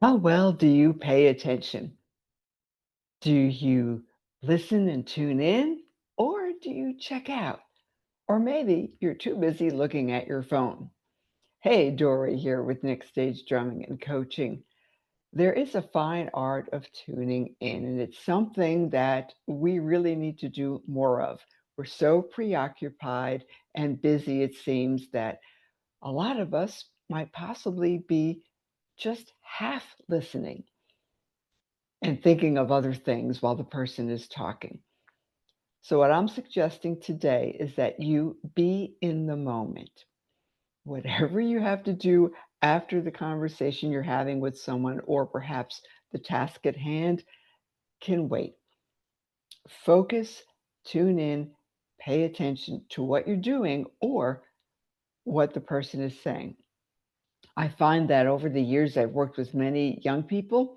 How well do you pay attention? Do you listen and tune in, or do you check out? Or maybe you're too busy looking at your phone. Hey, Dory here with Next Stage Drumming and Coaching. There is a fine art of tuning in, and it's something that we really need to do more of. We're so preoccupied and busy, it seems, that a lot of us might possibly be just half listening and thinking of other things while the person is talking. So, what I'm suggesting today is that you be in the moment. Whatever you have to do after the conversation you're having with someone, or perhaps the task at hand, can wait. Focus, tune in, pay attention to what you're doing or what the person is saying. I find that over the years, I've worked with many young people,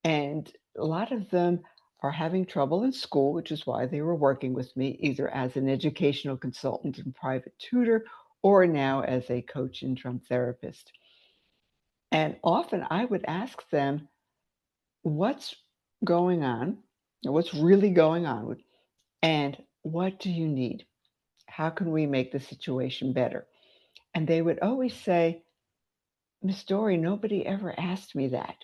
and a lot of them are having trouble in school, which is why they were working with me, either as an educational consultant and private tutor, or now as a coach and drum therapist. And often I would ask them, what's going on? What's really going on? And what do you need? How can we make the situation better? And they would always say, Miss Dory, nobody ever asked me that.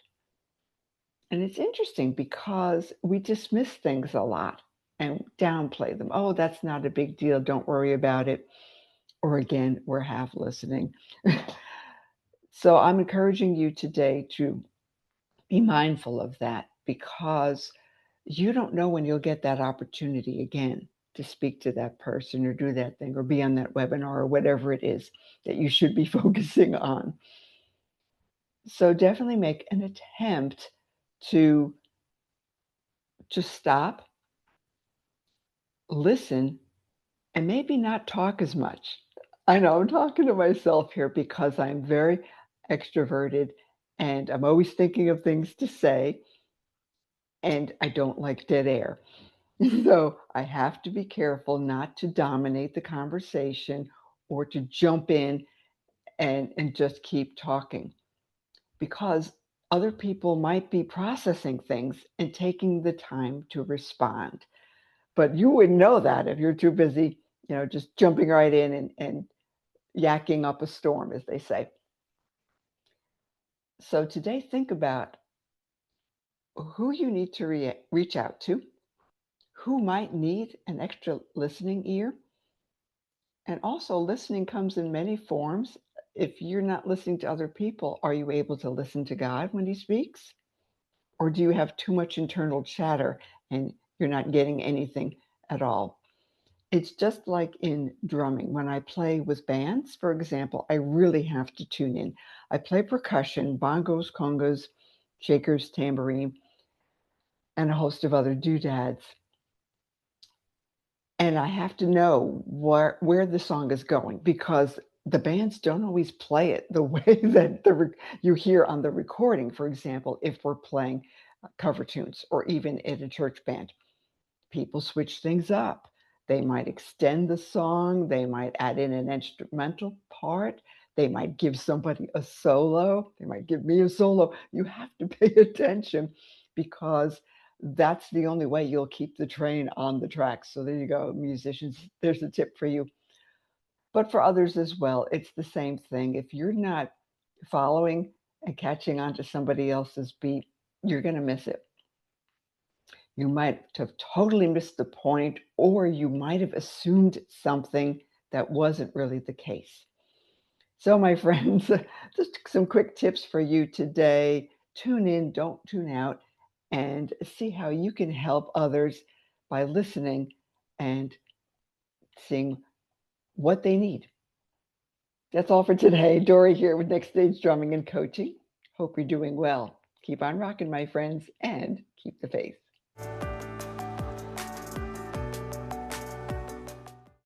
And it's interesting because we dismiss things a lot and downplay them. Oh, that's not a big deal. Don't worry about it. Or again, we're half listening. So I'm encouraging you today to be mindful of that because you don't know when you'll get that opportunity again to speak to that person or do that thing or be on that webinar or whatever it is that you should be focusing on. So definitely make an attempt to just stop, listen, and maybe not talk as much. I know I'm talking to myself here because I'm very extroverted and I'm always thinking of things to say, and I don't like dead air. So I have to be careful not to dominate the conversation or to jump in and just keep talking because other people might be processing things and taking the time to respond. But you wouldn't know that if you're too busy, just jumping right in and yakking up a storm, as they say. So today, think about who you need to reach out to, who might need an extra listening ear. And also, listening comes in many forms. If you're not listening to other people, are you able to listen to God when He speaks? Or do you have too much internal chatter and you're not getting anything at all? It's just like in drumming. When I play with bands, for example, I really have to tune in. I play percussion, bongos, congas, shakers, tambourine, and a host of other doodads. And I have to know where the song is going because the bands don't always play it the way that you hear on the recording. For example, if we're playing cover tunes or even in a church band, people switch things up. They might extend the song, they might add in an instrumental part, they might give somebody a solo, they might give me a solo. You have to pay attention because that's the only way you'll keep the train on the tracks. So there you go, musicians, there's a tip for you. But for others as well, it's the same thing. If you're not following and catching on to somebody else's beat, you're going to miss it. You might have totally missed the point, or you might have assumed something that wasn't really the case. So, my friends, just some quick tips for you today. Tune in, don't tune out, and see how you can help others by listening and seeing what they need. That's all for today. Dory here with Next Stage Drumming and Coaching. Hope you're doing well. Keep on rocking, my friends, and keep the faith.